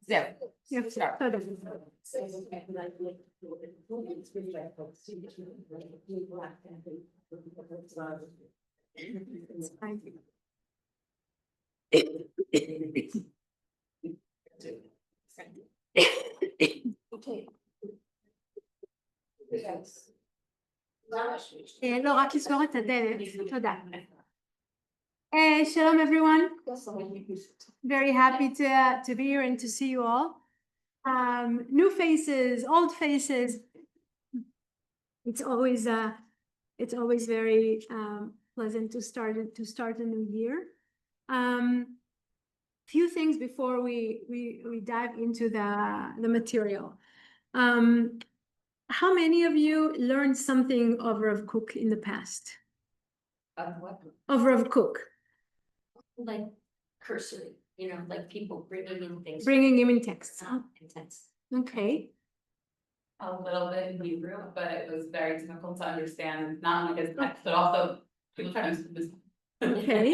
זהו. יופי, תודה. לא, רק לסגור את הדלת. תודה. Shalom everyone. Very happy to be here and to see you all. New faces, old faces. It's always very pleasant to start a new year. Few things before we dive into the material. How many of you learned something of Rav Kook in the past? Of what? Of Rav Kook. Like cursory, like people bringing in things. Bringing him in texts. Intense. Okay. A little bit in Hebrew, but it was very difficult to understand, not only his text, but also people trying to use. Okay.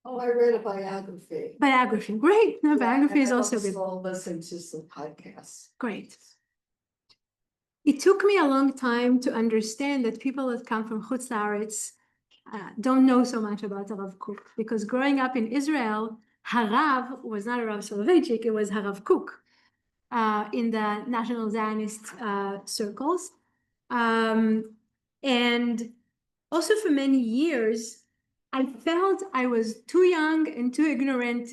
Oh, I read a biography. Biography, great. No, biography is also good. I'll listen to some podcasts. Great. It took me a long time to understand that people that come from Chutz La'aretz don't know so much about Rav Kook, because growing up in Israel, Harav was not a Rav Soloveitchik, it was Harav Kook in the National Zionist circles. And also for many years, I felt I was too young and too ignorant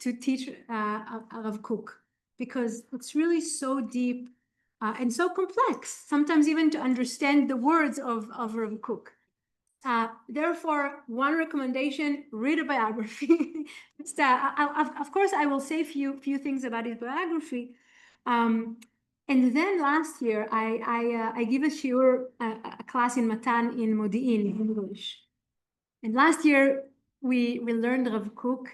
to teach Rav Kook, because it's really so deep and so complex, sometimes even to understand the words of Rav Kook. Therefore, one recommendation: read a biography. Of course, I will say few things about his biography. And then last year, I give a shiur, a class in Matan in Modi'in, in English. And last year, we learned Rav Kook,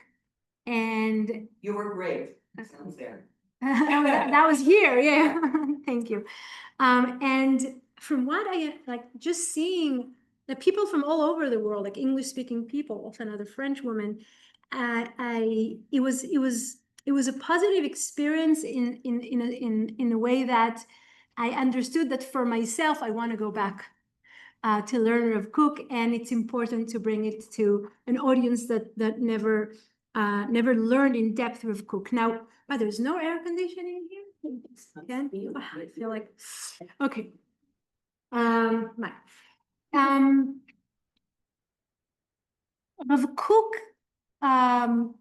and You were great. I was there. that was here, yeah. Thank you. And from what I like, just seeing the people from all over the world, like English-speaking people, also another French woman, it was a positive experience in a way that I understood that for myself, I want to go back to learn Rav Kook, and it's important to bring it to an audience that never learned in depth Rav Kook. Now, but there's no air conditioning here. Again, I feel like okay. Rav Kook, and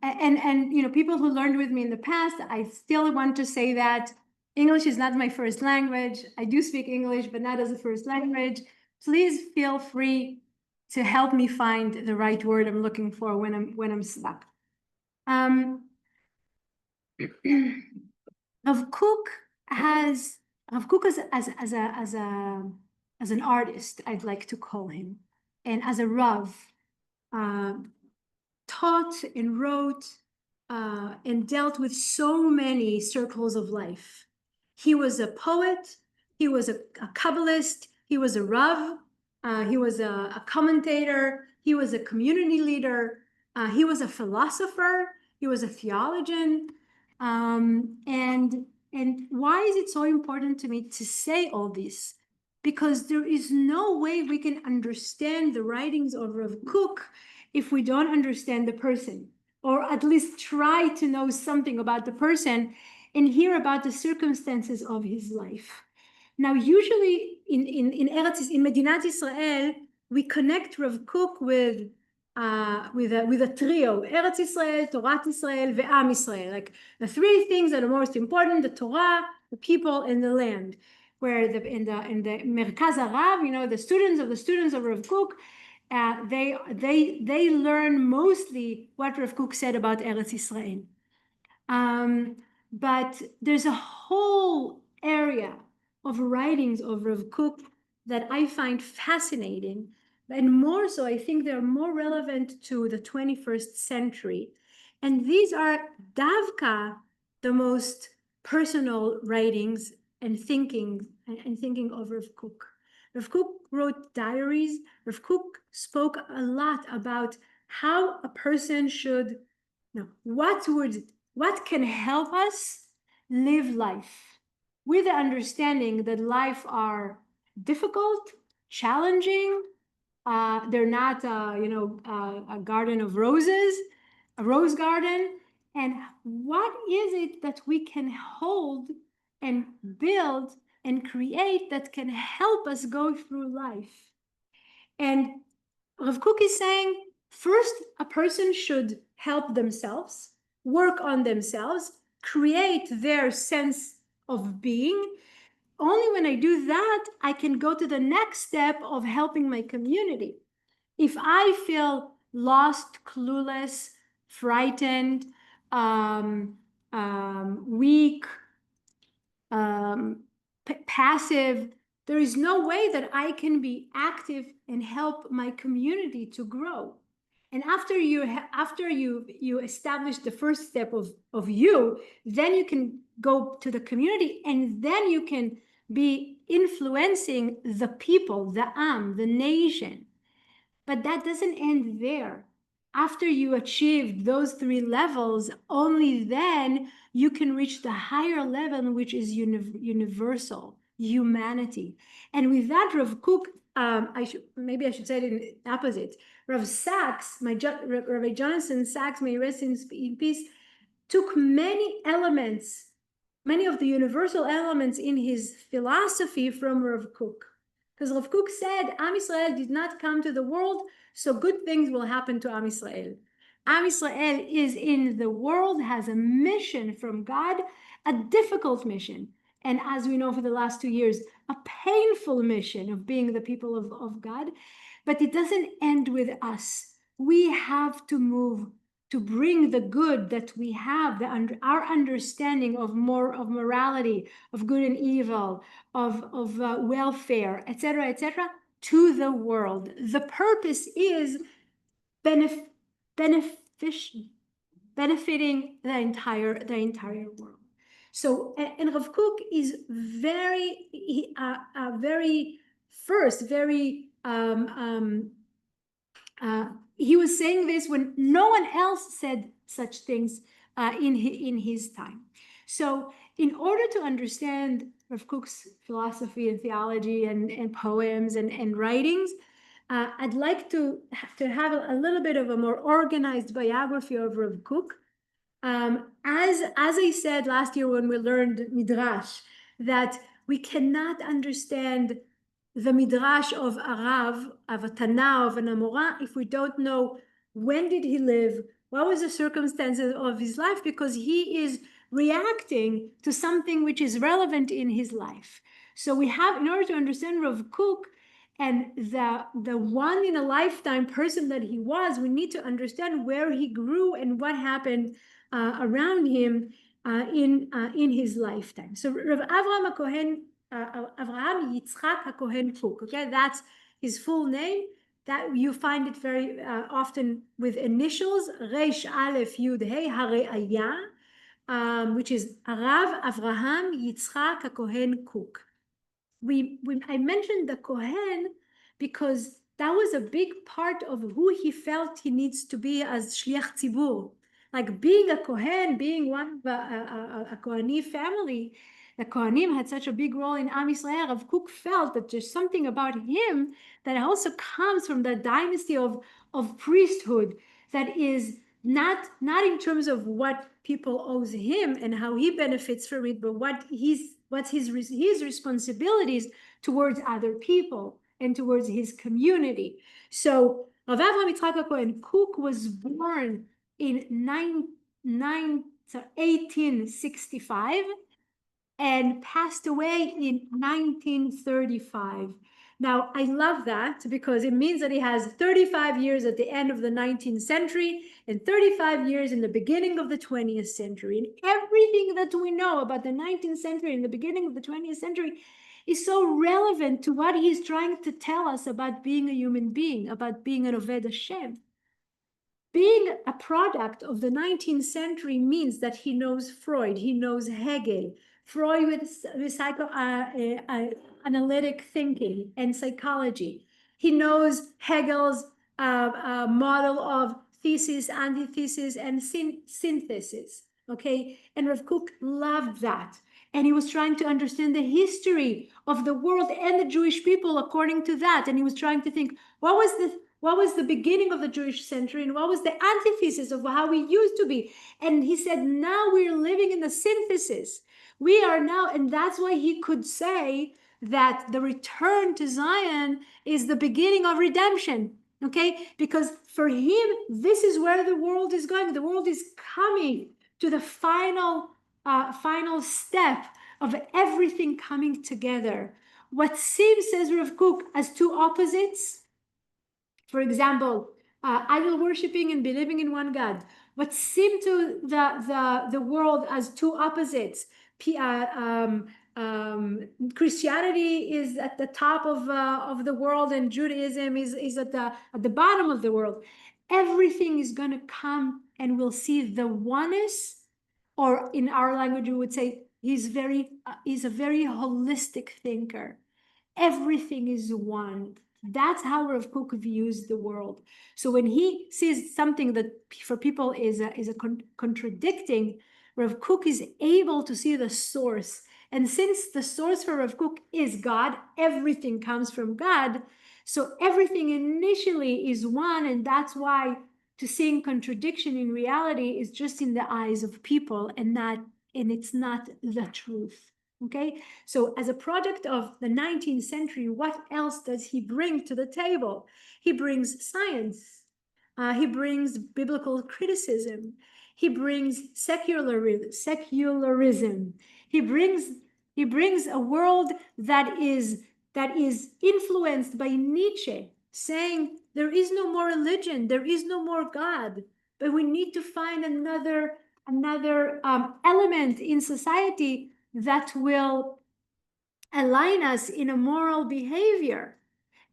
people who learned with me in the past, I still want to say that English is not my first language. I do speak English, but not as a first language. Please feel free to help me find the right word I'm looking for when I'm stuck. Rav Kook as an artist, I'd like to call him, and as a Rav, taught and wrote and dealt with so many circles of life. He was a poet, he was a Kabbalist, he was a Rav, he was a commentator, he was a community leader, he was a philosopher, he was a theologian. And why is it so important to me to say all this? Because there is no way we can understand the writings of Rav Kook if we don't understand the person, or at least try to know something about the person and hear about the circumstances of his life. Now, usually in Medinat Israel, we connect Rav Kook with a trio: Eretz Israel, Torat Israel, ve'am Israel. Like the three things that are most important: the Torah, the people, and the land. Where in the Merkaz Harav, the students of Rav Kook, they learn mostly what Rav Kook said about Eretz Israel. But there's a whole area of writings of Rav Kook that I find fascinating, and more so, I think they're more relevant to the 21st century. And these are Davka, the most personal writings and thinking of Rav Kook. Rav Kook wrote diaries. Rav Kook spoke a lot about how a person should, what can help us live life with the understanding that life are difficult, challenging. They're not, a garden of roses, a rose garden. And what is it that we can hold and build and create that can help us go through life? And Rav Kook is saying, first, a person should help themselves, work on themselves, create their sense of being. Only when I do that, I can go to the next step of helping my community. If I feel lost, clueless, frightened, weak, passive, there is no way that I can be active and help my community to grow. And after you establish the first step of you, then you can go to the community, and then you can be influencing the people, the nation. But that doesn't end there. After you achieve those three levels, only then you can reach the higher level, which is universal humanity. And with that, Rav Kook, I should say it in opposite. Rav Sachs, Rabbi Jonathan Sachs, may rest in peace, took many elements, many of the universal elements in his philosophy from Rav Kook. Because Rav Kook said, Am Yisrael did not come to the world, so good things will happen to Am Yisrael. Am Yisrael is in the world, has a mission from God, a difficult mission. And as we know for the last 2 years, a painful mission of being the people of God. But it doesn't end with us. We have to move to bring the good that we have, our understanding of morality, of good and evil, of welfare, etc., to the world. The purpose is benefiting the entire world. So, and Rav Kook is very he was saying this when no one else said such things in his time. So in order to understand Rav Kook's philosophy and theology and poems and writings, I'd like to have a little bit of a more organized biography of Rav Kook. As I said last year when we learned Midrash, that we cannot understand the Midrash of a Rav, of a Tana, of an Amora, if we don't know when did he live, what was the circumstances of his life, because he is reacting to something which is relevant in his life. So we have, in order to understand Rav Kook and the one in a lifetime person that he was, we need to understand where he grew and what happened around him in his lifetime. So Rav Avraham HaKohen, Avraham Yitzchak HaKohen Kook, okay, that's his full name. That you find it very often with initials, Reish Aleph Yud Hey Hare'aya, which is Rav Avraham Yitzchak HaKohen Kook. I mentioned the Kohen because that was a big part of who he felt he needs to be as Shliach Tzibur. Like being a Kohen, being one of a Kohani family, the Kohanim had such a big role in Am Yisrael. Rav Kook felt that there's something about him that also comes from the dynasty of priesthood that is not in terms of what people owes him and how he benefits from it, but what's his responsibilities towards other people and towards his community. So Rav Avraham Yitzchak HaKohen Kook was born in 1865 and passed away in 1935. Now, I love that because it means that he has 35 years at the end of the 19th century and 35 years in the beginning of the 20th century. And everything that we know about the 19th century and the beginning of the 20th century is so relevant to what he's trying to tell us about being a human being, about being an Oved Hashem. Being a product of the 19th century means that he knows Freud, he knows Hegel, Freud with psychoanalytic thinking and psychology. He knows Hegel's model of thesis, antithesis, and synthesis. okay? And Rav Kook loved that. And he was trying to understand the history of the world and the Jewish people according to that. And he was trying to think, what was the beginning of the Jewish century and what was the antithesis of how we used to be? And he said, now we're living in the synthesis. We are now, and that's why he could say that the return to Zion is the beginning of redemption, okay? Because for him, this is where the world is going. The world is coming to the final step of everything coming together. What seems, says Rav Kook, as two opposites, for example, idol worshiping and believing in one God, what seemed to the world as two opposites, Christianity is at the top of the world and Judaism is at the bottom of the world. Everything is going to come and we'll see the oneness, or in our language we would say he's a very holistic thinker. Everything is one. That's how Rav Kook views the world. So when he sees something that for people is contradicting, Rav Kook is able to see the source. And since the source for Rav Kook is God, everything comes from God. So everything initially is one, and that's why to seeing contradiction in reality is just in the eyes of people and it's not the truth. Okay, so as a product of the 19th century, what else does he bring to the table? He brings science. He brings biblical criticism. He brings secularism. He brings a world that is influenced by Nietzsche, saying there is no more religion, there is no more God, but we need to find another element in society that will align us in a moral behavior.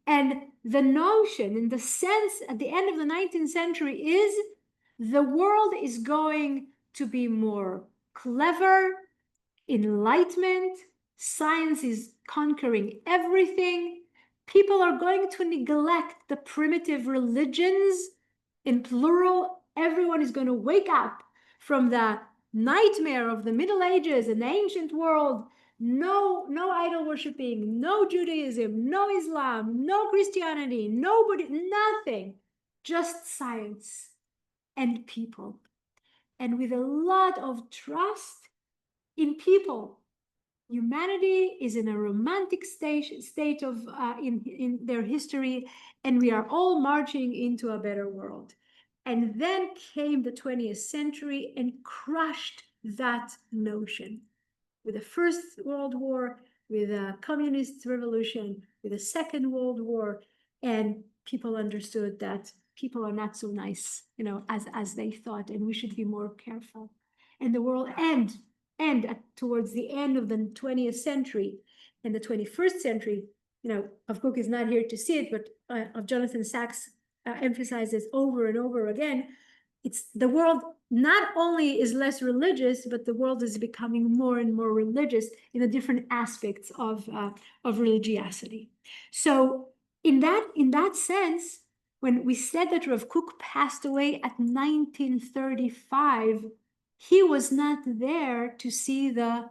And the notion and the sense at the end of the 19th century is the world is going to be more clever, enlightenment, science is conquering everything. People are going to neglect the primitive religions in plural. Everyone is going to wake up from the nightmare of the Middle Ages and the ancient world. No idol worshiping, no Judaism, no Islam, no Christianity, nobody, nothing, just science and people. And with a lot of trust in people. Humanity is in a romantic state of in their history, and we are all marching into a better world. And then came the 20th century and crushed that notion with the First World War, with a communist revolution, with the Second World War, and people understood that people are not so nice, as they thought, and we should be more careful. And the world towards the end of the 20th century and the 21st century, Rav Kook is not here to see it, but of Jonathan Sachs emphasizes over and over again, it's the world not only is less religious, but the world is becoming more and more religious in the different aspects of religiosity. So in that sense, when we said that Rav Kook passed away at 1935, he was not there to see the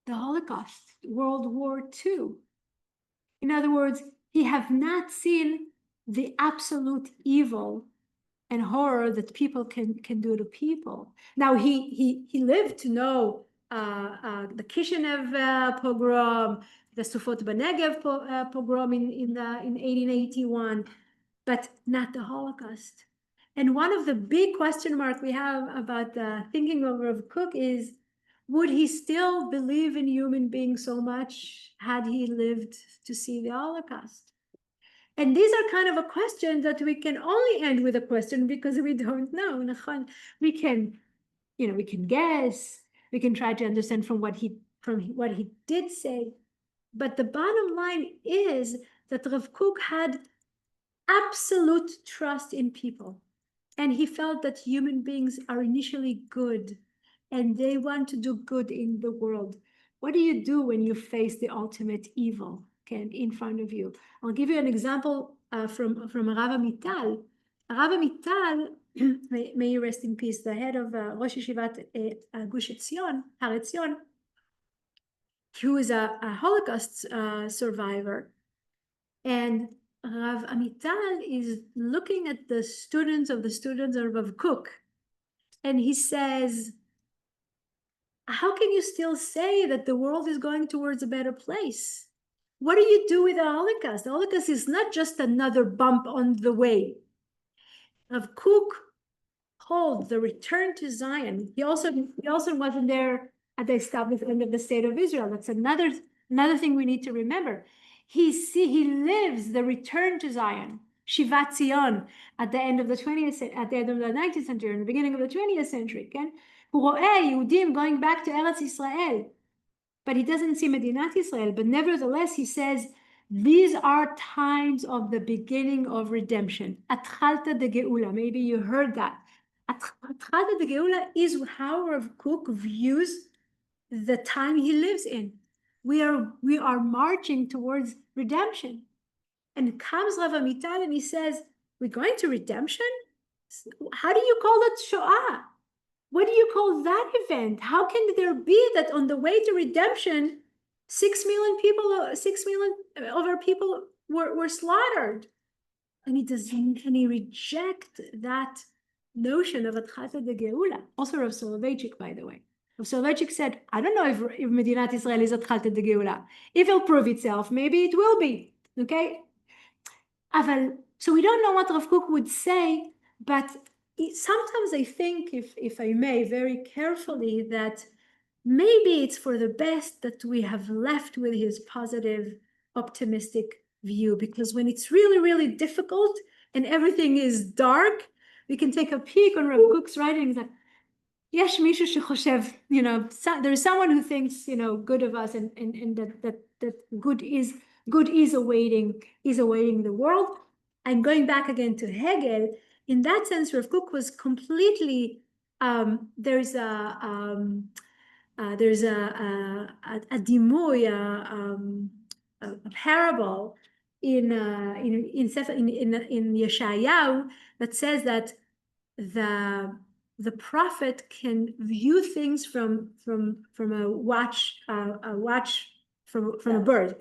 Holocaust, World War II. In other words, he have not seen the absolute evil and horror that people can do to people. Now he lived to know the Kishinev pogrom, the Sufot Banegev pogrom in 1881, but not the Holocaust. And one of the big question marks we have about the thinking of Rav Kook is, would he still believe in human beings so much had he lived to see the Holocaust? And these are kind of a question that we can only end with a question because we don't know. We can guess, we can try to understand from what he did say. But the bottom line is that Rav Kook had absolute trust in people. And he felt that human beings are initially good and they want to do good in the world. What do you do when you face the ultimate evil, in front of you? I'll give you an example from Rabbanit. Rabbanit may he rest in peace, the head of Rosh Yeshivat Gush Etzion, Har Etzion, who is a Holocaust survivor. And Rav Amital is looking at the students of Rav Kook, and he says, how can you still say that the world is going towards a better place? What do you do with the Holocaust? The Holocaust is not just another bump on the way. Rav Kook holds the return to Zion. He also wasn't there at the establishment of the state of Israel. That's another thing we need to remember. He lives the return to Zion, Shivat Zion, at the end of the 19th century, in the beginning of the 20th century. Okay? הוא רואה יהודים going back to Eretz Israel, but he doesn't see Medinat Israel. But nevertheless, he says, these are times of the beginning of redemption. Atchalta de Geula. Maybe you heard that. Atchalta de Geula is how Rav Kook views the time he lives in. We are marching towards redemption. And comes Rav Amital and he says, we're going to redemption? How do you call that Shoah? What do you call that event? How can there be that on the way to redemption, 6 million of our people were slaughtered? And he rejects that notion of Atchalta de Geula. Also Rav Soloveitchik, by the way. Rav Soloveitchik said, I don't know if Medinat Israel is Atchalta de Geula. If it'll prove itself, maybe it will be. Okay? So we don't know what Rav Kook would say, but sometimes I think, if I may, very carefully, that maybe it's for the best that we have left with his positive, optimistic view, because when it's really, really difficult and everything is dark, we can take a peek on Rav Kook's writings like, Yesh mishu shechoshev, there's someone who thinks, good of us, and that good is awaiting the world. And going back again to Hegel, in that sense, Rav Kook was completely, there's a dimuy, a parable in Yeshayahu that says that the prophet can view things from a watch from a bird.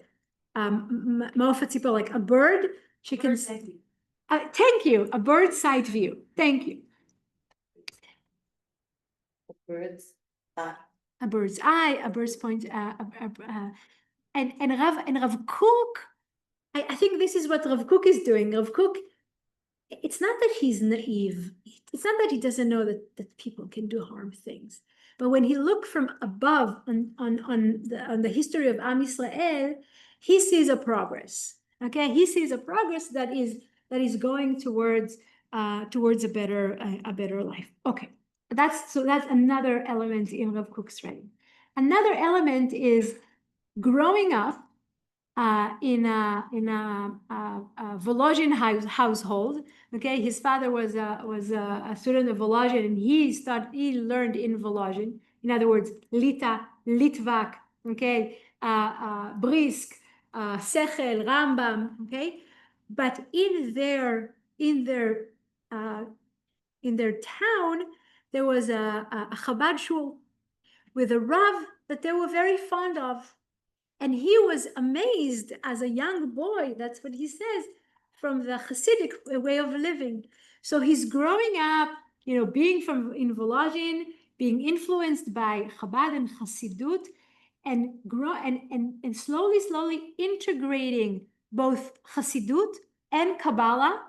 Like a bird, she can. Thank you. A bird's side view. Thank you. Birds. A bird's eye, a bird's point. And Rav Kook, I think this is what Rav Kook is doing. Rav Kook, it's not that he's naive. It's not that he doesn't know that people can do harm things. But when he looked from above on the history of Am Yisrael, he sees a progress. Okay, he sees a progress that is going towards a better life. Okay, that's another element in Rav Kook's writing. Another element is growing up in a Volozhin household. Okay, his father was a student of Volozhin, and he learned in Volozhin. In other words, Lita, Litvak, okay, Brisk, Sechel, Rambam, okay. But in their town, there was a Chabad shul with a Rav that they were very fond of. And he was amazed as a young boy, that's what he says, from the Hasidic way of living. So he's growing up, being in Volozhin, being influenced by Chabad and Hasidut, and slowly integrating both Hasidut and Kabbalah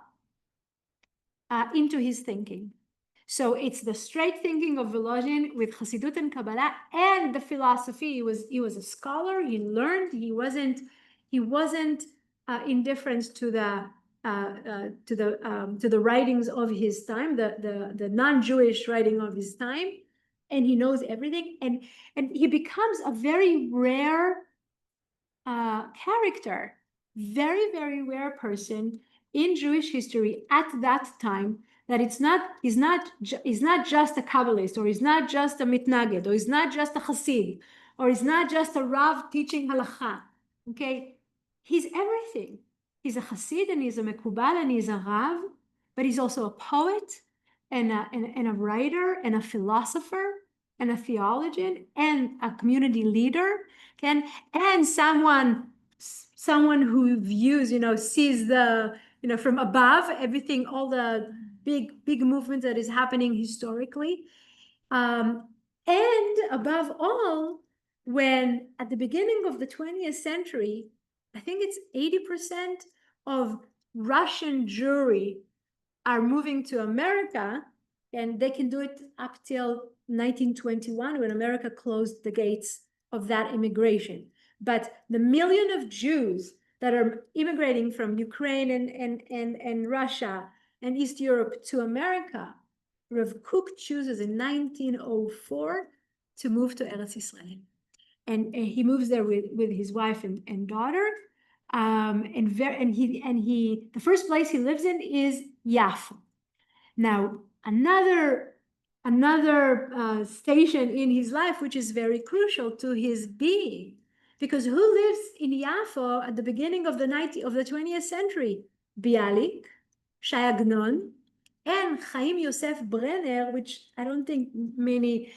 into his thinking. So it's the straight thinking of Volozhin with Hasidut and Kabbalah and the philosophy. He was a scholar. He learned. He wasn't indifferent to the writings of his time, the non-Jewish writing of his time, and he knows everything. And he becomes a very rare character, very, very rare person in Jewish history at that time. That he's not just a Kabbalist, or he's not just a Mitnaged, or he's not just a Hasid, or he's not just a Rav teaching Halacha. Okay, he's everything. He's a Hasid, and he's a Mekubal, and he's a Rav, but he's also a poet, and a writer and a philosopher and a theologian and a community leader, and someone who views, sees the, from above everything, all the big movement that is happening historically. And above all, when at the beginning of the 20th century, I think it's 80% of Russian Jewry are moving to America, and they can do it up till 1921 when America closed the gates of that immigration. But the million of Jews that are immigrating from Ukraine and Russia and East Europe to America, Rav Kook chooses in 1904 to move to Eretz Israel. And he moves there with his wife and daughter. The first place he lives in is Yafit. Now, another station in his life, which is very crucial to his being, because who lives in Yafo at the beginning of the 20th century? Bialik, Shai Agnon, and Chaim Yosef Brenner, which I don't think many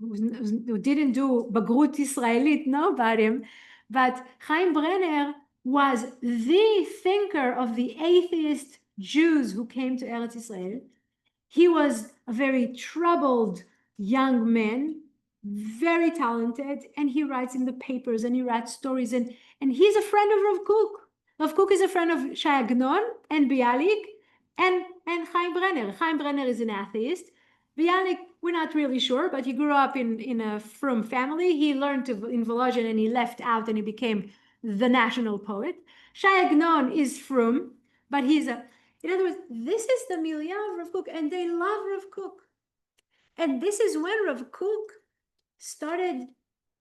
who didn't do Bagrut Israelit know about him, but Chaim Brenner was the thinker of the atheist Jews who came to Eretz Israel. He was a very troubled young man, very talented, and he writes in the papers and he writes stories, and he's a friend of Rav Kook. Rav Kook is a friend of Shai Agnon and Bialik and Chaim Brenner. Chaim Brenner is an atheist. Bialik, we're not really sure, but he grew up in a frum family. He learned in Volozhin and he left out and he became the national poet. Shai Agnon is frum, but he's in other words, this is the milieu of Rav Kook, and they love Rav Kook. And this is when Rav Kook started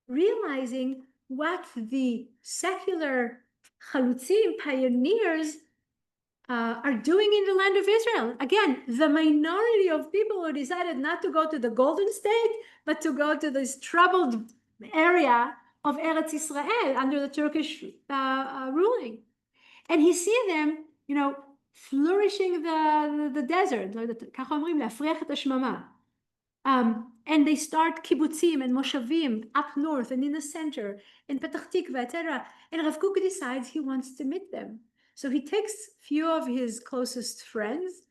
realizing what the secular chalutzim, pioneers, are doing in the land of Israel. Again, the minority of people who decided not to go to the Golden State, but to go to this troubled area of Eretz Israel under the Turkish ruling. And he see them, flourishing the desert, ככה אומרים, להפריח את השממה. And they start kibbutzim and moshavim up north and in the center, in Petach Tikva, etc. And Rav Kook decides he wants to meet them. So he takes few of his closest friends,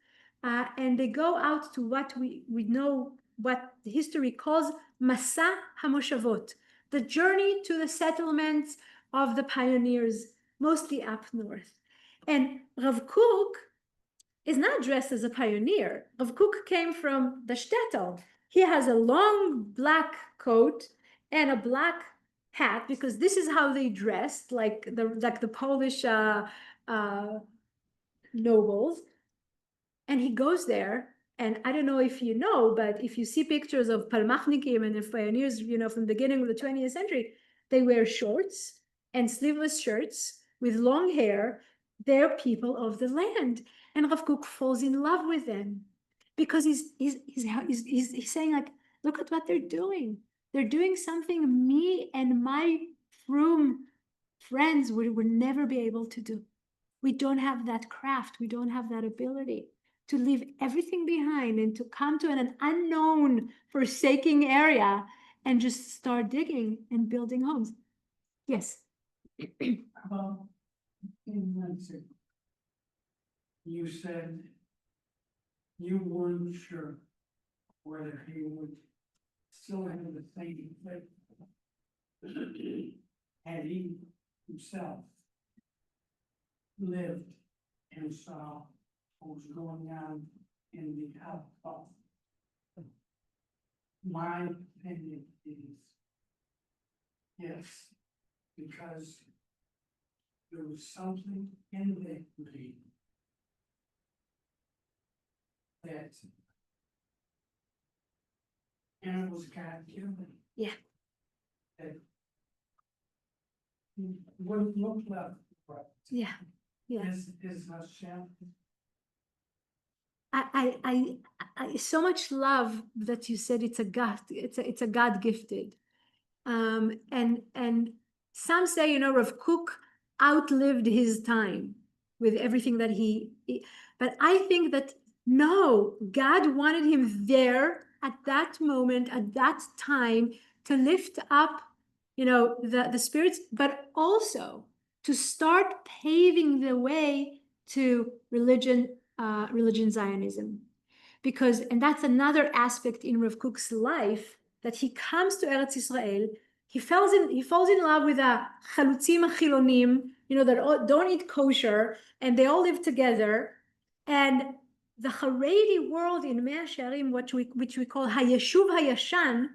and they go out to what we know, what history calls Masa HaMoshavot, the journey to the settlements of the pioneers, mostly up north. And Rav Kook is not dressed as a pioneer. Rav Kook came from the shtetl. He has a long black coat and a black hat, because this is how they dressed, like the Polish nobles. And he goes there, and I don't know if you know, but if you see pictures of Palmachnikim and the pioneers, from the beginning of the 20th century, they wear shorts and sleeveless shirts with long hair. They're people of the land, and Rav Kook falls in love with them, because he's saying, like, look at what they're doing. They're doing something me and my frum friends would never be able to do. We don't have that craft. We don't have that ability to leave everything behind and to come to an unknown, forsaking area and just start digging and building homes. Yes. In Lansing, you said you weren't sure whether he would still have the same faith had he himself lived and saw what was going on in the outfall. My opinion is yes, because there was something in that dream that, and it was God given. Yeah. That wouldn't look left, right? Yeah. Yeah. Is Hashem. I so much love that you said it's a God, it's a God gifted. And some say, Rav Kook outlived his time with everything that But I think that no, God wanted him there at that moment, at that time, to lift up, the spirits, but also to start paving the way to religion Zionism. Because, and that's another aspect in Rav Kook's life, that he comes to Eretz Israel, he falls in love with a chalutzim chilonim, that don't eat kosher, and they all live together. And the Haredi world in Mea Shearim, which we call Hayeshuv Hayashan,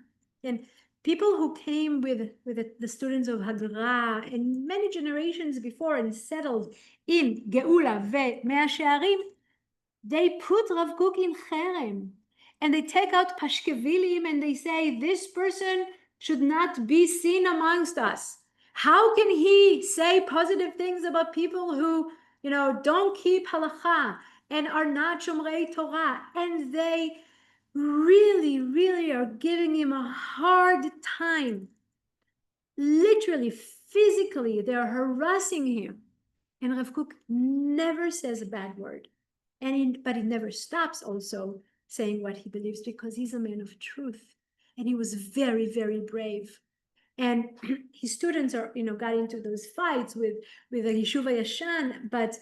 and people who came with the students of Hagra and many generations before and settled in Geula ve Mea Shearim, they put Rav Kook in cherem, and they take out pashkevilim, and they say, this person should not be seen amongst us. How can he say positive things about people who, don't keep halacha and are not shomrei Torah? And they really, really are giving him a hard time. Literally, physically, they're harassing him. And Rav Kook never says a bad word. But he never stops also saying what he believes, because he's a man of truth. And he was very, very brave. And his students got into those fights with the Yeshuva Yashan, but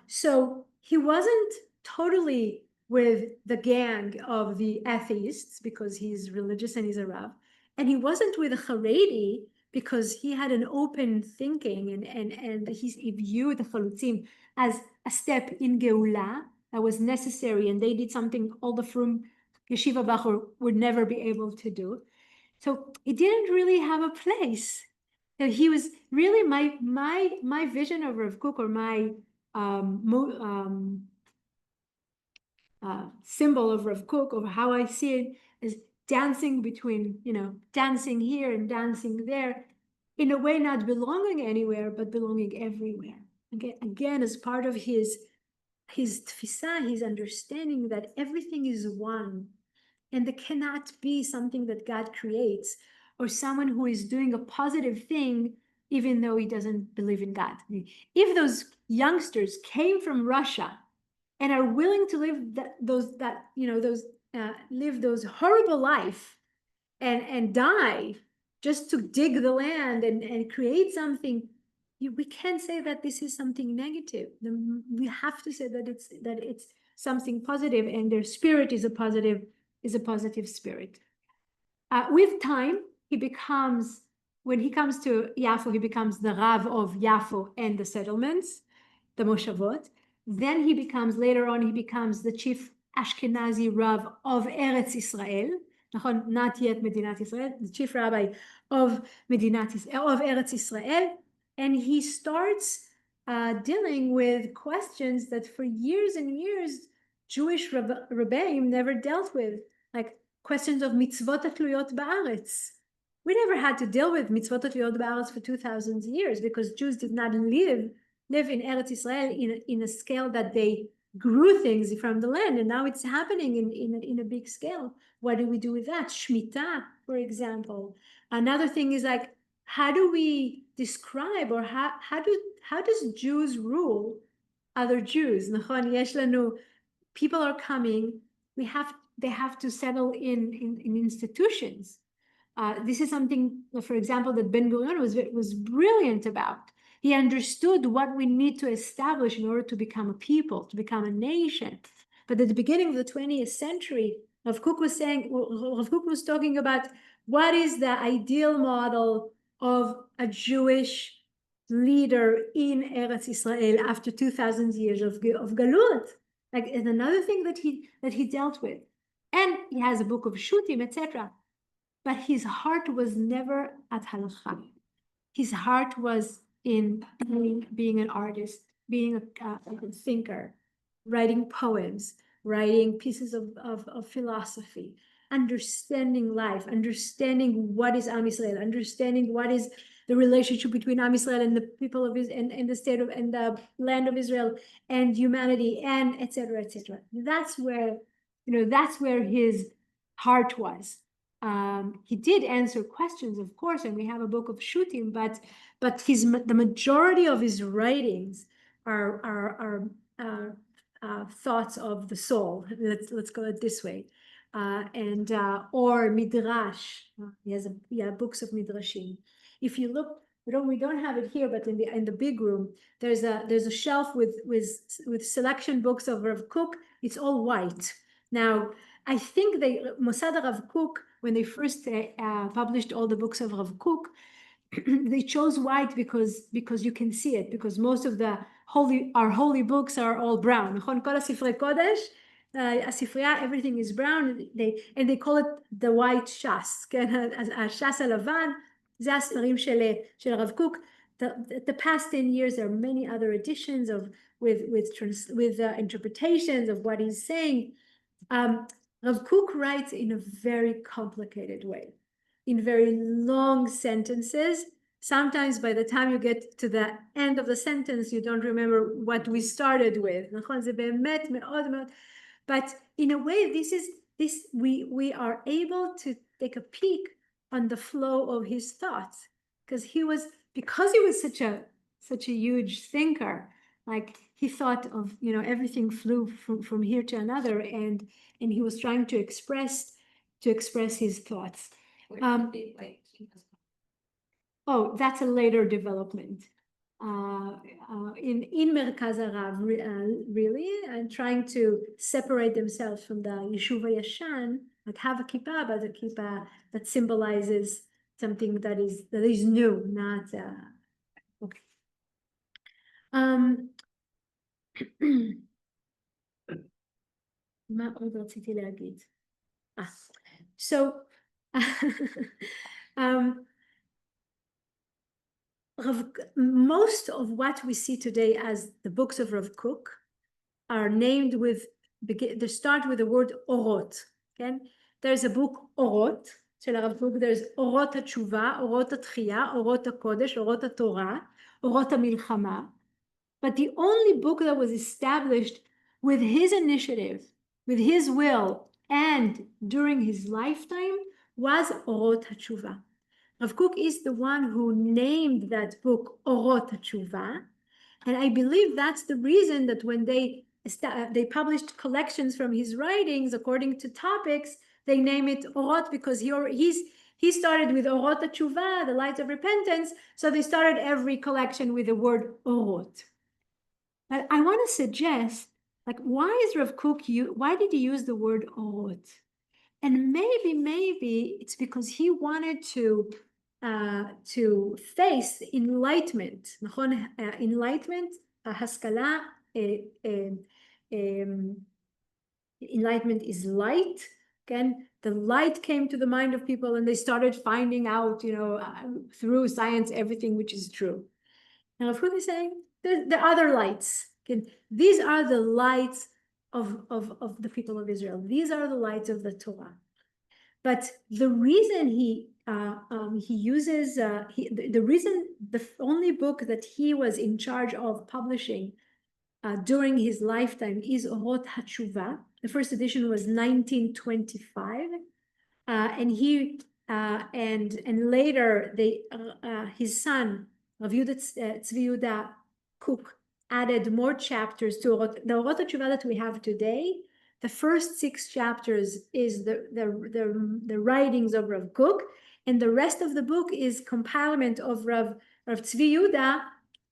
so he wasn't totally with the gang of the atheists because he's religious and he's a Rav. And he wasn't with the Haredi because he had an open thinking, and he viewed the Chalutzim as a step in Geula that was necessary, and they did something all the Frum Yeshiva Bachur would never be able to do. So it didn't really have a place. He was really my vision of Rav Kook, or my symbol of Rav Kook, or how I see it, is dancing between, dancing here and dancing there, in a way not belonging anywhere, but belonging everywhere. Again, as part of his tfisa, his understanding that everything is one, and there cannot be something that God creates, or someone who is doing a positive thing, even though he doesn't believe in God. If those youngsters came from Russia and are willing to live live those horrible life and die just to dig the land and create something, we can't say that this is something negative. We have to say that it's something positive, and their spirit is a positive spirit. With time, when he comes to Yafo, he becomes the Rav of Yafo and the settlements, the Moshavot. Then later on, he becomes the chief Ashkenazi Rav of Eretz Israel, not yet Medinat Israel, the chief rabbi of Eretz Israel. And he starts dealing with questions that for years and years, Jewish Rebbeim never dealt with, like questions of mitzvot atluyot ba'aretz. We never had to deal with mitzvot atluyot ba'aretz for 2,000 years, because Jews did not live in Eretz Israel in a scale that they grew things from the land, and now it's happening in a big scale. What do we do with that? Shemitah, for example. Another thing is, like, how do we describe, or how does Jews rule other Jews? People are coming. They have to settle in institutions. This is something, for example, that Ben Gurion was brilliant about. He understood what we need to establish in order to become a people, to become a nation. But at the beginning of the 20th century, Rav Kook was talking about what is the ideal model of a Jewish leader in Eretz Israel after 2,000 years of Galut. Like, and another thing that he dealt with. And he has a book of Shutim, etc. But his heart was never at halacha. His heart was in being an artist, being a thinker, writing poems, writing pieces of philosophy, understanding life, understanding what is Am Yisrael, understanding what is the relationship between Am Yisrael and the people of Israel, and the state of, and the land of Israel, and humanity, and etc., etc. That's where his heart was. He did answer questions, of course, and we have a book of Shutim, but the majority of his writings are thoughts of the soul. Let's call it this way. Or midrash. He has books of midrashim. If you look, we don't have it here, but in the big room, there's a shelf with selection books of Rav Kook. It's all white. Now, I think Mossad Rav Kook, when they first published all the books of Rav Kook, they chose white because you can see it, because most of our holy books are all brown. Everything is brown. They call it the white shas. הש"ס הלבן, זה הספרים של הרב קוק. The past 10 years, there are many other editions with interpretations of what he's saying. Rav Kook writes in a very complicated way, in very long sentences. Sometimes by the time you get to the end of the sentence, you don't remember what we started with. But in a way, we are able to take a peek on the flow of his thoughts, because he was such a huge thinker. Like, he thought of, everything flew from here to another, and he was trying to express his thoughts. Oh, that's a later development. In Merkaz Harav, really, and trying to separate themselves from the Yeshuv Yashan, like have a kippah, but a kippah that symbolizes something that is new, not okay. מה עוד רציתי להגיד? So, most of what we see today as the books of Rav Kook are named they start with the word orot. Okay? There's a book orot של הרב קוק. There's אורות התשובה, אורות התחייה, אורות הקודש, אורות התורה, אורות המלחמה. But the only book that was established with his initiative, with his will, and during his lifetime was Orot HaTshuva. Rav Kook is the one who named that book Orot HaTshuva, and I believe that's the reason that when they published collections from his writings according to topics, they name it Orot, because he started with Orot HaTshuva, the light of repentance, so they started every collection with the word Orot. But I want to suggest, like, why did he use the word orot? And maybe it's because he wanted to face enlightenment. Enlightenment, haskala, enlightenment is light. Again, the light came to the mind of people, and they started finding out, through science, everything which is true. Now, Rav Kook is saying, there are other lights. Okay? These are the lights of the people of Israel. These are the lights of the Torah. But the reason the only book that he was in charge of publishing during his lifetime is Orot HaTshuva. The first edition was 1925, and later his son Rav Tzvi Yehuda Kook added more chapters to the Orot HaTshuva that we have today. The first 6 chapters is the writings of Rav Kook, and the rest of the book is compilement of Rav Tzvi Yehuda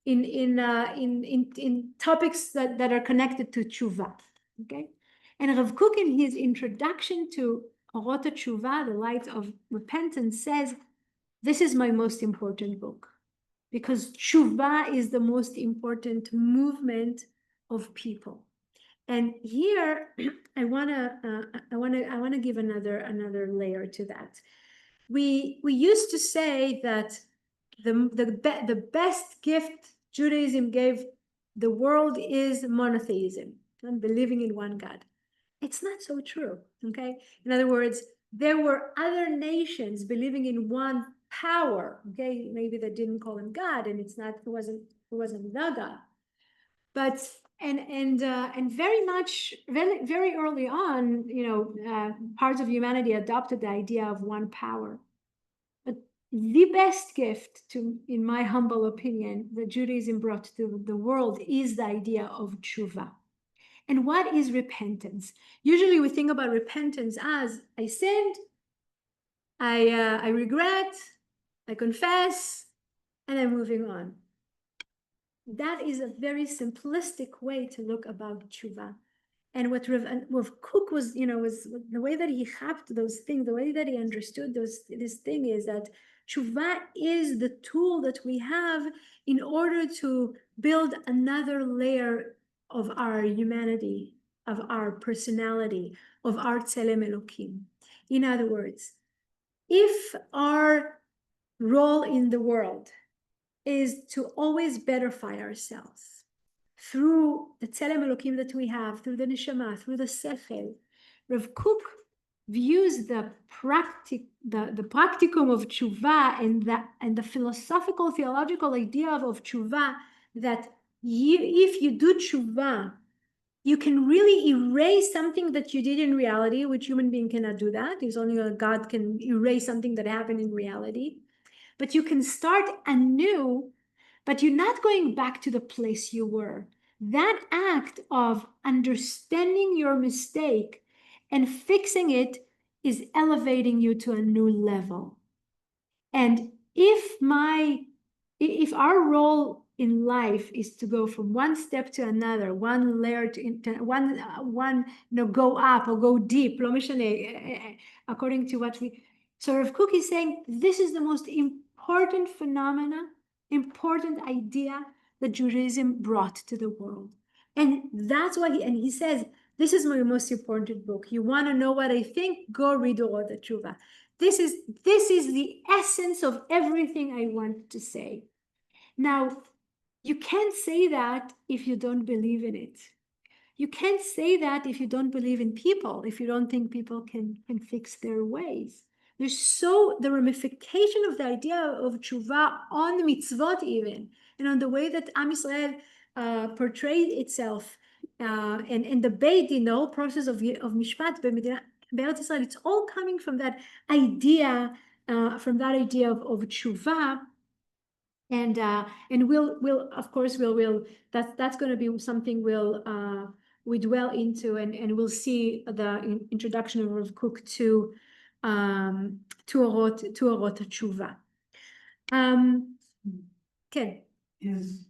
in topics that are connected to tshuva. Okay, and Rav Kook, in his introduction to Orot HaTshuva, the light of repentance, says, "This is my most important book, because tshuva is the most important movement of people." And here I wanna give another layer to that. We used to say that the best gift Judaism gave the world is monotheism, and believing in one God. It's not so true. Okay, in other words, there were other nations believing in one power. Okay, maybe they didn't call him God, and it wasn't the God. But and very early on, parts of humanity adopted the idea of one power. But the best gift, in my humble opinion, that Judaism brought to the world is the idea of tshuva. And what is repentance? Usually we think about repentance as I sinned, I regret, I confess, and I'm moving on. That is a very simplistic way to look about tshuva. And what Rav Kook was the way that he hacked those things, the way that he understood this thing is that tshuva is the tool that we have in order to build another layer of our humanity, of our personality, of our tzelem Elokim. In other words, if our role in the world is to always betterfy ourselves through the tzelem Elokim that we have, through the neshama, through the sechel, Rav Kook views the practicum of tshuva and the philosophical, theological idea of tshuva that if you do tshuva, you can really erase something that you did in reality, which human being cannot do that. It's only God can erase something that happened in reality. But you can start anew, but you're not going back to the place you were. That act of understanding your mistake and fixing it is elevating you to a new level. And if our role in life is to go from one step to another, one layer to one go up or go deep, according to what we. So Rav Kook is saying this is the most important phenomena, important idea that Judaism brought to the world, and that's why he says this is my most important book. You want to know what I think? Go read Orot Tshuva. This is the essence of everything I want to say. Now, you can't say that if you don't believe in it. You can't say that if you don't believe in people, if you don't think people can fix their ways. The ramification of the idea of tshuva on mitzvot even, and on the way that Am Yisrael portrayed itself, and the Beit Din, the whole process of mishpat Be'eretz Yisrael, it's all coming from that idea, of tshuva. And we'll of course that's going to be something we dwell into, and we'll see the introduction of Rav Kook to Orot Tshuva. Okay, Is,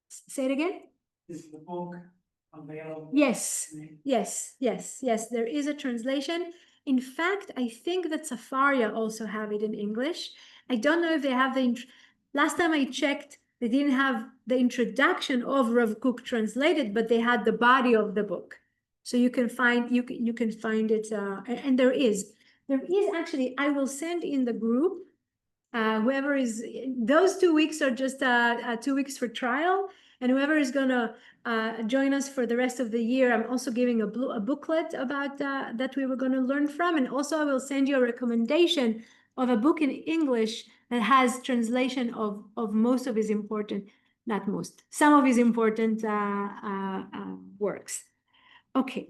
say it again. is the book available? Yes, yes. There is a translation. In fact, I think that Safaria also have it in English. I don't know if they have last time I checked, they didn't have the introduction of Rav Kook translated, but they had the body of the book. So you can find it, and there is actually, I will send in the group, whoever is, those 2 weeks are just 2 weeks for trial, and whoever is gonna join us for the rest of the year, I'm also giving a booklet about that we were going to learn from, and also I will send you a recommendation of a book in English that has translation of most of his important, not most, some of his important works. Okay,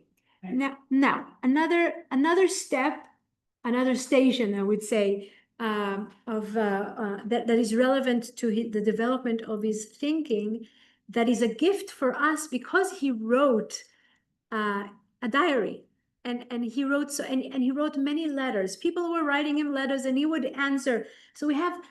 now another step, another station, I would say, that is relevant to the development of his thinking, that is a gift for us because he wrote a diary, and he wrote and he wrote many letters. People were writing him letters, and he would answer. So we don't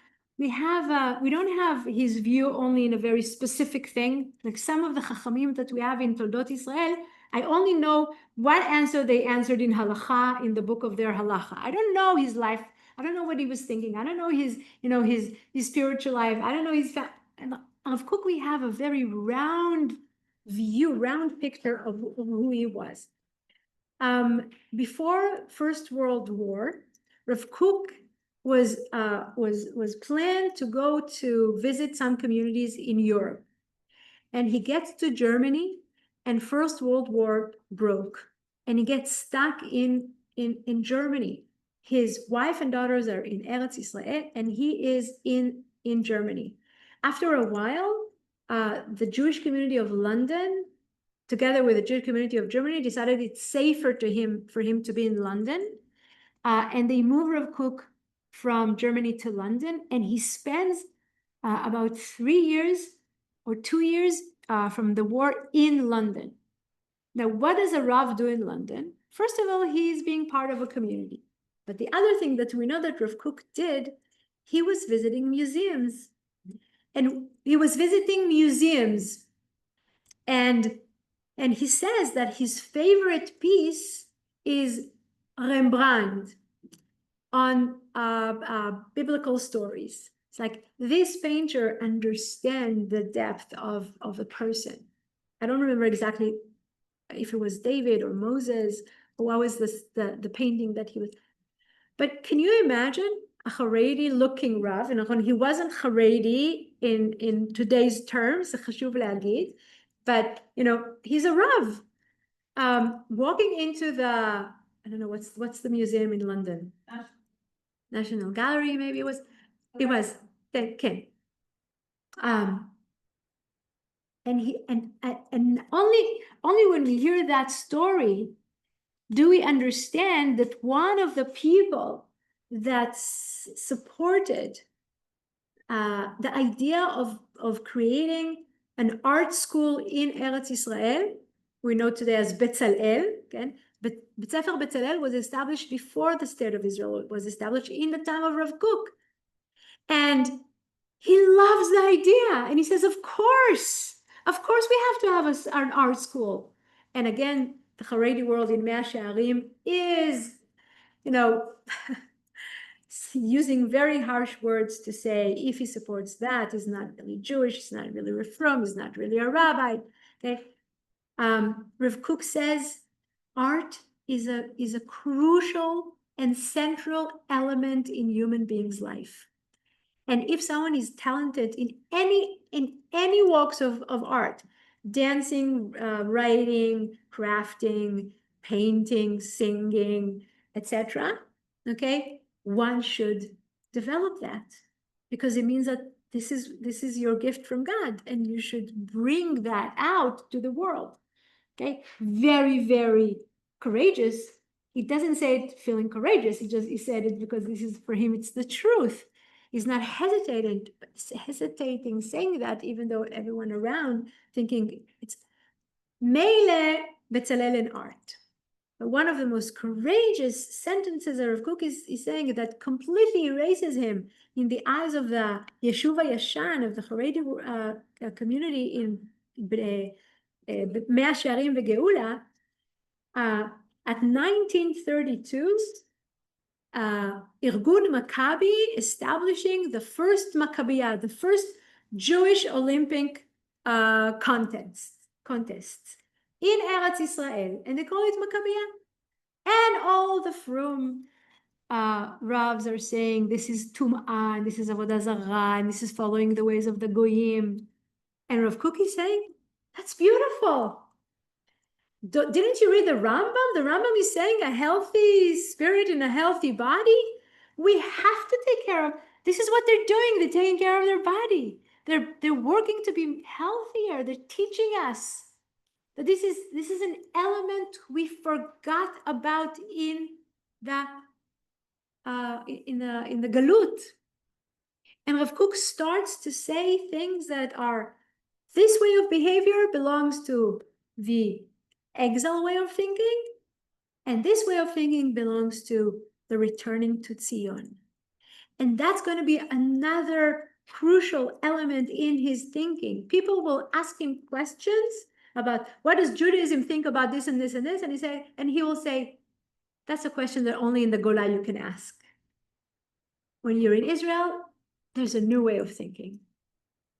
have his view only in a very specific thing. Like some of the chachamim that we have in Toldot Israel, I only know what answer they answered in halacha, in the book of their halacha. I don't know his life. I don't know what he was thinking. I don't know his spiritual life. I don't know his of Kook, we have a very round view, round picture of who he was. Before First World War, Rav Kook was planned to go to visit some communities in Europe, and he gets to Germany, and First World War broke, and he gets stuck in Germany. His wife and daughters are in Eretz Yisrael, and he is in Germany. After a while, the Jewish community of London, together with the Jewish community of Germany, decided it's safer for him to be in London, and they moved Rav Kook from Germany to London, and he spends about 3 years or 2 years from the war in London. Now, what does a Rav do in London? First of all, he's being part of a community. But the other thing that we know that Rav Kook did, he was visiting museums. And he was visiting museums. And he says that his favorite piece is Rembrandt on biblical stories. It's like this painter understands the depth of a person. I don't remember exactly if it was David or Moses, or what was the painting that he was. But can you imagine a Haredi looking Rav? And he wasn't Haredi in today's terms, חשוב להגיד, but he's a Rav. Walking into the, I don't know, what's the museum in London? National Gallery, maybe it was. Ken. And only when we hear that story do we understand that one of the people that supported the idea of creating an art school in Eretz Israel, we know today as Betzalel, okay? But Beit Sefer Betzalel was established before the state of Israel. It was established in the time of Rav Kook. And he loves the idea. And he says, of course we have to have an art school. And again, the Haredi world in Mea Shearim is, using very harsh words to say, if he supports that, he's not really Jewish, he's not really Reform, he's not really a rabbi. Okay. Rav Kook says, art is a crucial and central element in human beings' life. And if someone is talented in any walks of art, dancing, writing, crafting, painting, singing, etc., okay, one should develop that, because it means that this is your gift from God, and you should bring that out to the world. Okay, very, very courageous. He doesn't say it feeling courageous. He said it because this is, for him, it's the truth. He's not hesitating saying that, even though everyone around thinking it's Mele Betzalel in art. But one of the most courageous sentences of Rav Kook is saying that completely erases him in the eyes of the Yeshuva Yashan, of the Haredi community in Mea Shearim veGeula. At 1932, Irgun Maccabi establishing the first Maccabiah, the first Jewish Olympic contests in Eretz Israel, and they call it Maccabiah. And all the frum Ravs are saying this is Tum'ah, this is Avodah Zarah, and this is following the ways of the Goyim. And Rav Kook is saying, that's beautiful. Didn't you read the Rambam? The Rambam is saying a healthy spirit in a healthy body. We have to take care of. This is what they're doing. They're taking care of their body. They're working to be healthier. They're teaching us that this is an element we forgot about in the Galut. And Rav Kook starts to say things that are, this way of behavior belongs to the exile way of thinking, and this way of thinking belongs to the returning to Zion. And that's going to be another crucial element in his thinking. People will ask him questions about what does Judaism think about this and this and this, and he will say, that's a question that only in the Gola you can ask. When you're in Israel, there's a new way of thinking.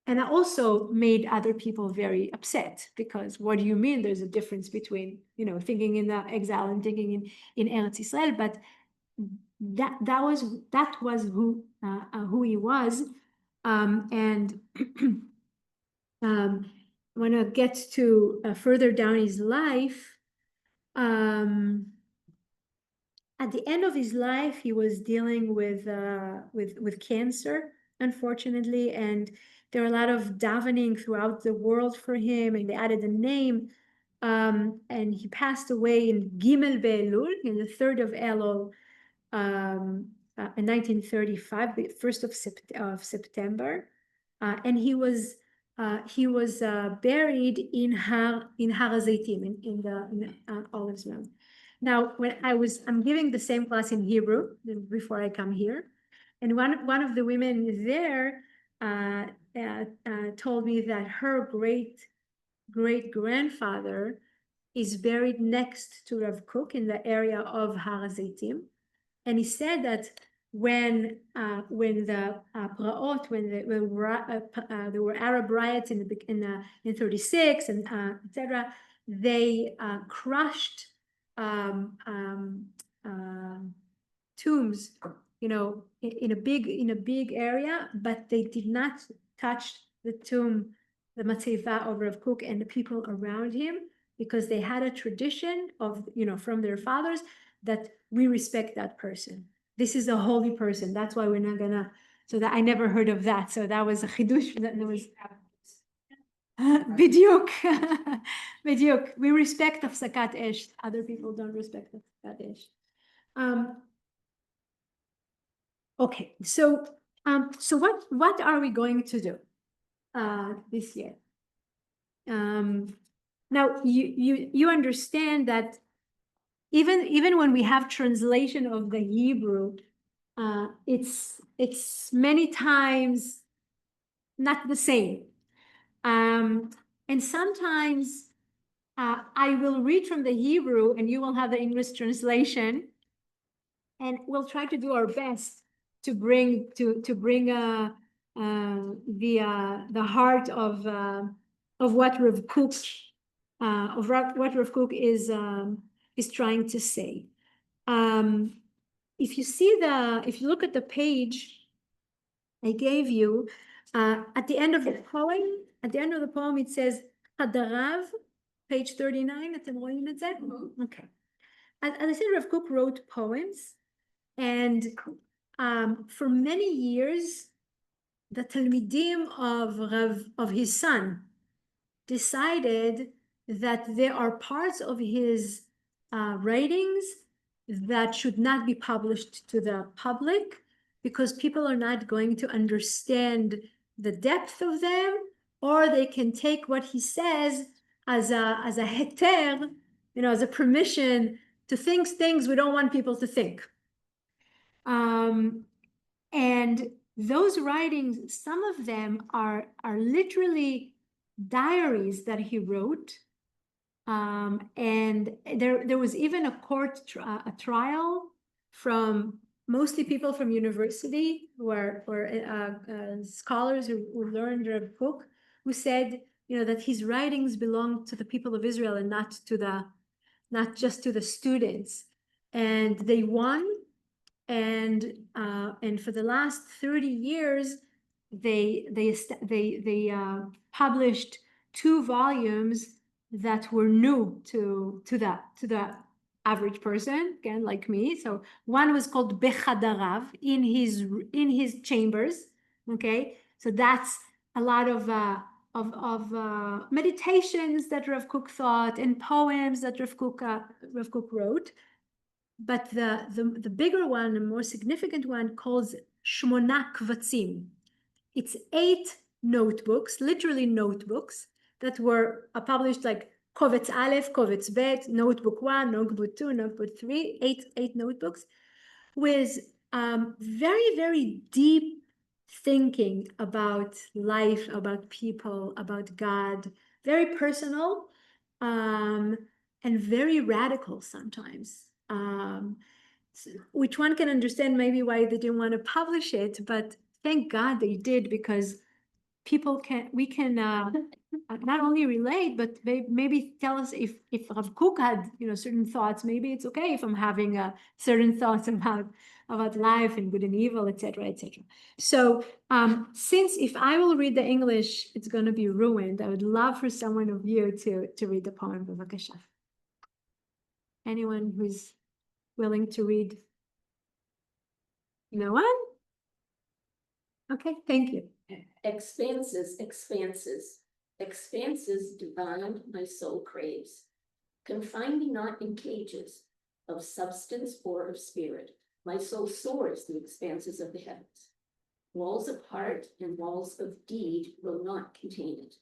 And that also made other people very upset, because what do you mean there's a difference between, thinking in the exile and thinking in Eretz Israel? But that was who he was. And when it gets to further down his life, at the end of his life, he was dealing with cancer, unfortunately, and there were a lot of davening throughout the world for him, and they added a name, and he passed away in Gimel Be'elul, in the 3rd of Elul, in 1935, the 1st of September, and he was he was buried in Har HaZeitim, in the Olives Mount. Now, I'm giving the same class in Hebrew before I come here, and one of the women there told me that her great grandfather is buried next to Rav Kook in the area of Har HaZeitim, and he said that when the Praot, when there were Arab riots in 36 and etc., they crushed tombs, you know, in a big area, but they did not touch the tomb, the Matzeva of Rav Kook and the people around him, because they had a tradition of, you know, from their fathers, that we respect that person. This is a holy person. That's why we're not gonna. So that I never heard of that. So that was a chidush. That was bidyuk, bidyuk. We respect Hafsakat Esh. Other people don't respect Hafsakat Esh. Okay. So what are we going to do this year? Now you understand that even when we have translation of the Hebrew, it's many times not the same. And sometimes I will read from the Hebrew and you will have the English translation, and we'll try to do our best to bring the heart of what Rav Kook is trying to say. If you look at the page I gave you, at the end of the poem, it says Hadarav, page 39. אתם רואים את זה? Okay. As I said, Rav Kook wrote poems, and for many years, the Talmidim of his son decided that there are parts of his writings that should not be published to the public, because people are not going to understand the depth of them, or they can take what he says as a heter, you know, as a permission to think things we don't want people to think. And those writings, some of them are literally diaries that he wrote. And there was even a trial from mostly people from university or scholars who learned Rav Kook, who said, you know, that his writings belong to the people of Israel and not just to the students. And they won. And for the last 30 years, they published 2 volumes that were new to the average person, again, like me. So one was called Bechadarav, in his chambers. Okay, so that's a lot of meditations that Rav Kook thought, and poems that Rav Kook wrote. But the bigger one, the more significant one, calls Shmona Kvatzim. It's 8 notebooks, literally notebooks, that were published, like Kovetz Aleph, Kovetz Bet, Notebook 1, Notebook 2, Notebook 3, 8 notebooks, with very, very deep thinking about life, about people, about God, very personal, and very radical sometimes. Which one can understand maybe why they didn't want to publish it, but thank God they did, because we can not only relate, but maybe tell us if Rav Kook had, you know, certain thoughts. Maybe it's okay if I'm having certain thoughts about life and good and evil, etc., etc. So since if I will read the English, it's going to be ruined, I would love for someone of you to read the poem. Bavakasha. Anyone who's willing to read? No one? Okay, thank you. Expanses, expanses, expanses divine my soul craves. Confine me not in cages of substance or of spirit. My soul soars the expanses of the heavens. Walls of heart and walls of deed will not contain it.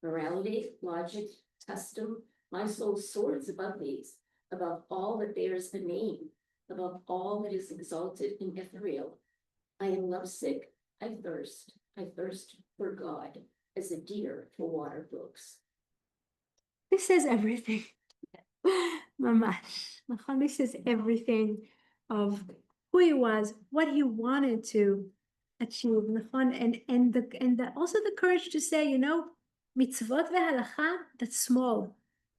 Morality, logic, custom, my soul soars above these, above all that bears a name, above all that is exalted and ethereal. I am lovesick, I thirst for God, as a deer for water brooks. This says everything. Mamash. נכון? This is everything of who he was, what he wanted to achieve. נכון? And also the courage to say, you know, mitzvot v'halacha, that's small.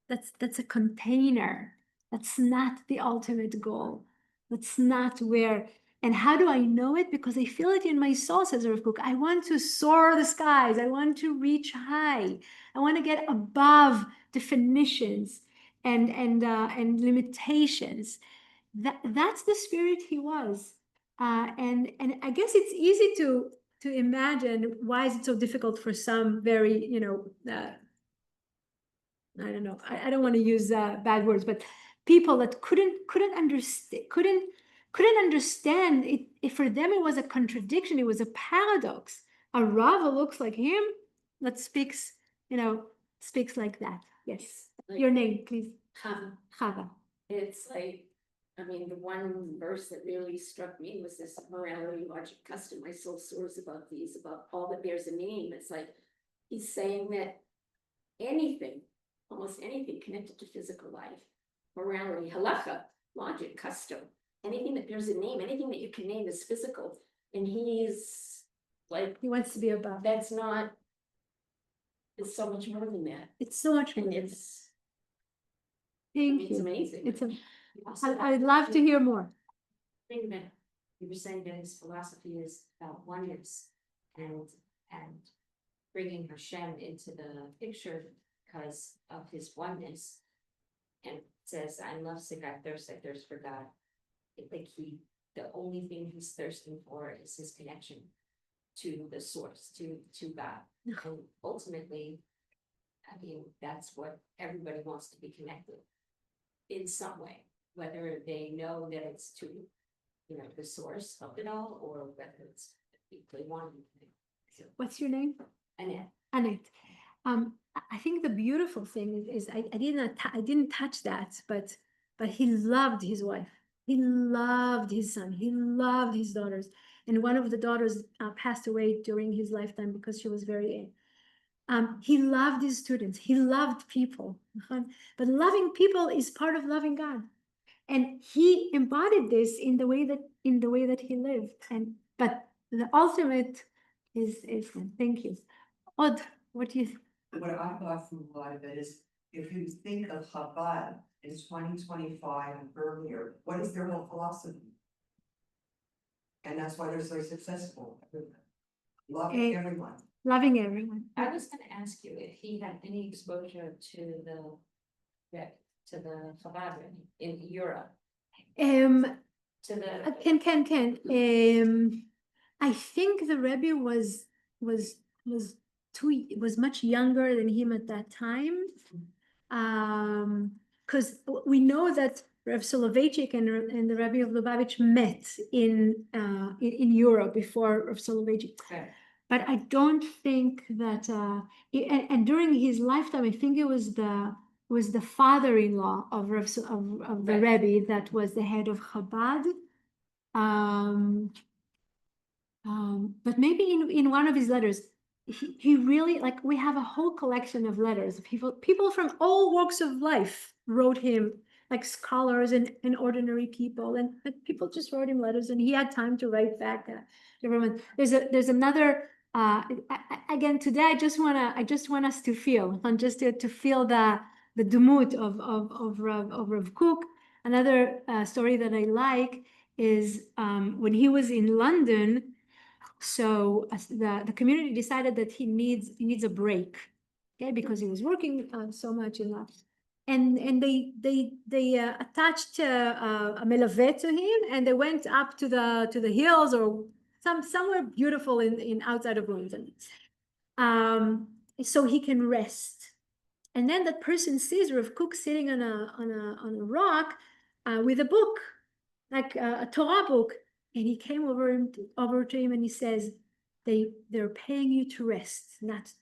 That's a container. That's not the ultimate goal. That's not where. And how do I know it? Because I feel it in my soul, says Rav Kook. I want to soar the skies. I want to reach high. I want to get above definitions and limitations. That's the spirit he was. And I guess it's easy to imagine why is it so difficult for some very, you know, I don't know. I don't want to use bad words, but people that couldn't understand it. If for them it was a contradiction, it was a paradox. A Rava looks like him, that speaks, you know, speaks like that. Yes. Like- Your name, please. Chava. Chava. It's like, I mean, the one verse that really struck me was this morality, logic, custom, my soul soars above these, above all that bears a name. It's like, he's saying that anything, almost anything connected to physical life, morality, halacha, logic, custom, anything that bears a name, anything that you can name is physical. And he's like, He wants to be above. that's not, it's so much more than that. It's so much more. And it's, Thank it's you. amazing. It's a. Also, I'd love to hear more. Think that you were saying that his philosophy is about oneness and bringing Hashem into the picture because of his oneness. And it says, I'm lovesick, I thirst for God. It's like the only thing he's thirsting for is his connection to the source, to God. And ultimately, I mean, that's what everybody wants to be connected in some way, whether they know that it's to, you know, the source of it all, or whether it's they want to. So, What's your name? Annette, Annette. I think the beautiful thing is I didn't touch that, but he loved his wife. He loved his son. He loved his daughters. And one of the daughters passed away during his lifetime because she was very ill. He loved his students. He loved people. But loving people is part of loving God. And he embodied this in the way that he lived. But the ultimate is thank you. Odd, what do you think? What I got from a lot of it is, if you think of Chabad in 2025 and earlier, what is their whole philosophy? And that's why they're so successful. Loving everyone. Loving everyone. I was gonna ask you if he had any exposure to the Chabad in Europe, to the. I think the Rebbe was much younger than him at that time. Because we know that Rav Soloveitchik and the Rebbe of Lubavitch met in Europe before Rav Soloveitchik. Okay. But I don't think that and during his lifetime, I think it was the father-in-law of the Right. Rebbe that was the head of Chabad. But maybe in one of his letters, he really, like, we have a whole collection of letters. People from all walks of life wrote him, like scholars and ordinary people, and people just wrote him letters, and he had time to write back to everyone. There's another. Again, today I just want us to feel, and just to feel the demut of Rav Kook. Another story that I like is when he was in London. So the community decided that he needs a break, okay, because he was working so much in that. And they attached a melaveh to him, and they went up to the hills or somewhere beautiful in outside of London, so he can rest. And then that person sees Rav Kook sitting on a rock with a book, like a Torah book, And he came over to him and he says, they're paying you to rest, not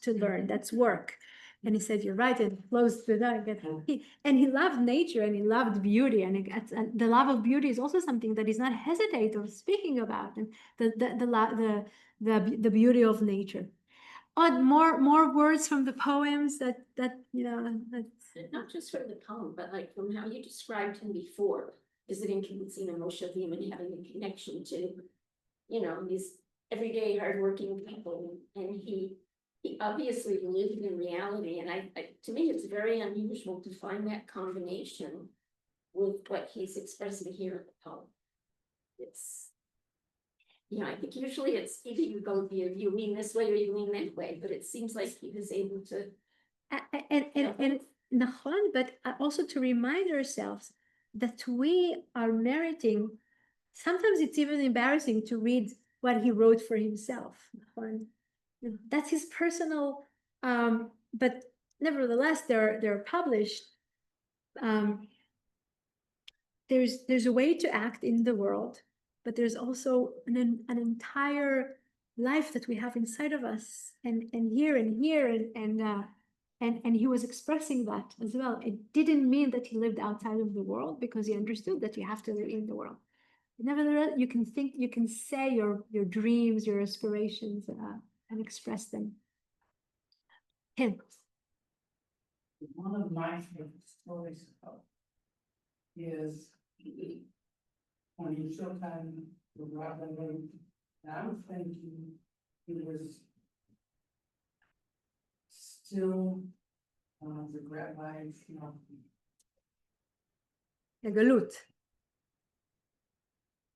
to learn. That's work. And he said, you're right, and closed the door again. And he loved nature and he loved beauty. And the love of beauty is also something that he's not hesitate of speaking about, and the beauty of nature. Oh, more words from the poems that Not just from the poem, but like from how you described him before, visiting Kibbutz Moshavim and having a connection to, these everyday hardworking people, and he obviously lived in reality, and to me, it's very unusual to find that combination with what he's expressing here in the poem. It's, I think usually it's either you mean this way or you mean that way, but it seems like he was able to. And Nachon, but also to remind ourselves that we are meriting. Sometimes it's even embarrassing to read what he wrote for himself. That's his personal, but nevertheless, they're published. There's a way to act in the world, but there's also an entire life that we have inside of us, and here, and he was expressing that as well. It didn't mean that he lived outside of the world, because he understood that you have to live in the world. Nevertheless, you can think, you can say your dreams, your aspirations, and express them. Him. One of my favorite stories about is when he took on the Rabbanit. And I was thinking he was still the rabbi, The Galut.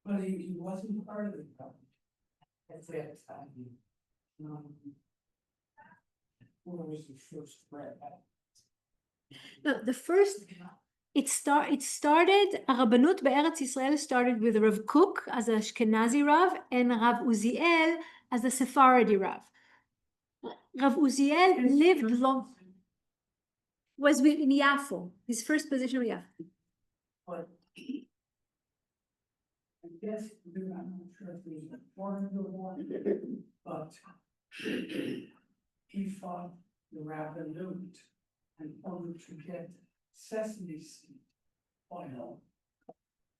but he wasn't part of the problem at that time. What was the first rabbi? No, the first, it started, Rabbanut be'eretz Yisrael started with Rav Kook as an Ashkenazi Rav and Rav Uziel as a Sephardi Rav. Rav Uziel lived long, was in Yafo, his first position was Yafo. But I guess, I'm not sure if there's a formula one, but he fought the Rabbanut in order to get sesame seed oil.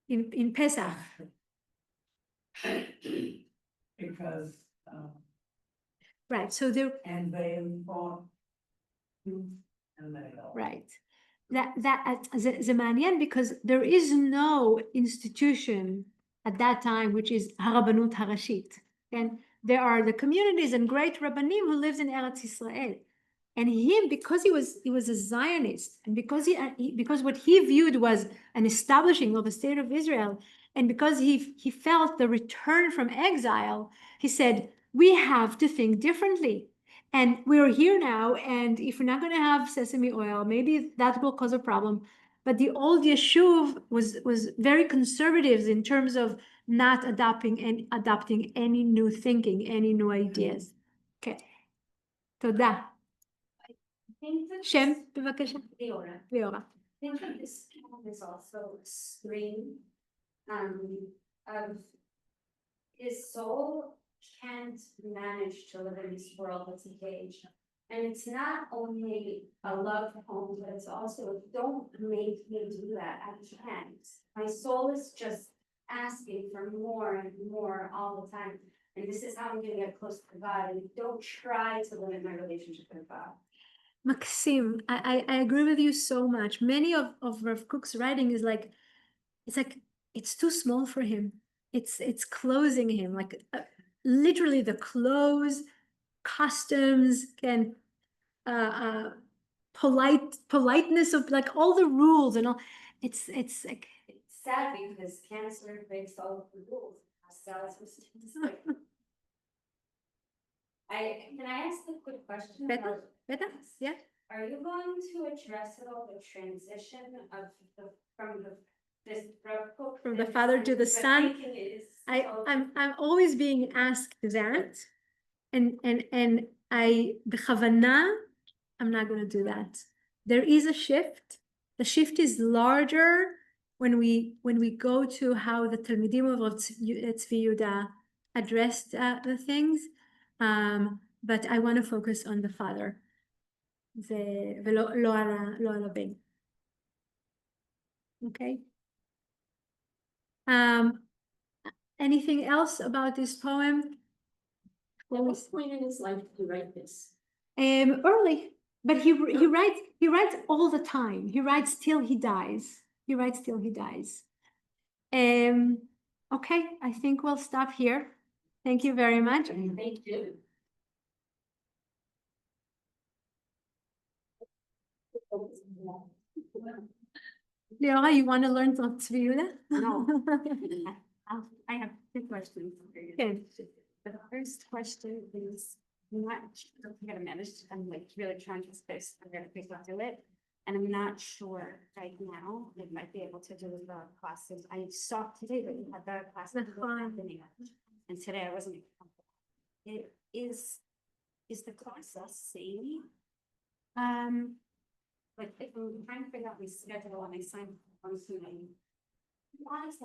In Pesach. Because, Right, so there, and they fought truth and they all. right. זה מעניין, because there is no institution at that time which is הרבנות הראשית. And there are the communities and great rabbanim who lived in Eretz Yisrael. And him, because he was a Zionist, and because what he viewed was an establishing of a state of Israel, and because he felt the return from exile, he said, we have to think differently. And we're here now, and if we're not going to have sesame oil, maybe that will cause a problem. But the old Yeshuv was very conservative in terms of not adopting any new thinking, any new ideas. Okay. תודה. שם, בבקשה. ליאורה. I think that this poem is also a scream of his soul can't manage to live in this world that's engaged. And it's not only a love poem, but it's also, don't make me do that, I can't. My soul is just asking for more and more all the time. And this is how I'm gonna get close to God, and don't try to limit my relationship with God. Maxim, I agree with you so much. Many of Rav Kook's writing is like, it's too small for him. It's closing him, like literally the clothes, customs, and politeness of like all the rules and all. It's like, It's sad because cancer breaks all of the rules. Can I ask a quick question? better, yeah. Are you going to address at all the transition of From the father to the son? I'm always being asked that, and I בכוונה, I'm not going to do that. There is a shift. The shift is larger when we go to how the Talmidim of Tzvi Yehuda addressed the things, but I want to focus on the father. ולא על הבן. Okay. Anything else about this poem? At what point in his life did he write this? Early, but he writes all the time. He writes till he dies. He writes till he dies. Okay, I think we'll stop here. Thank you very much. Thank you. Leora, you want to learn from Tzvi Yehuda? No. I have two questions for you. Okay. The first question is, I'm not sure if I'm gonna manage, I'm like really trying to space, I'm gonna pick up to it. And I'm not sure right now, I might be able to do the classes, I saw today that you had the classes That's fine. happening. And today I wasn't. It is the process same? Like if I'm trying to figure out my schedule and I sign on to why is that?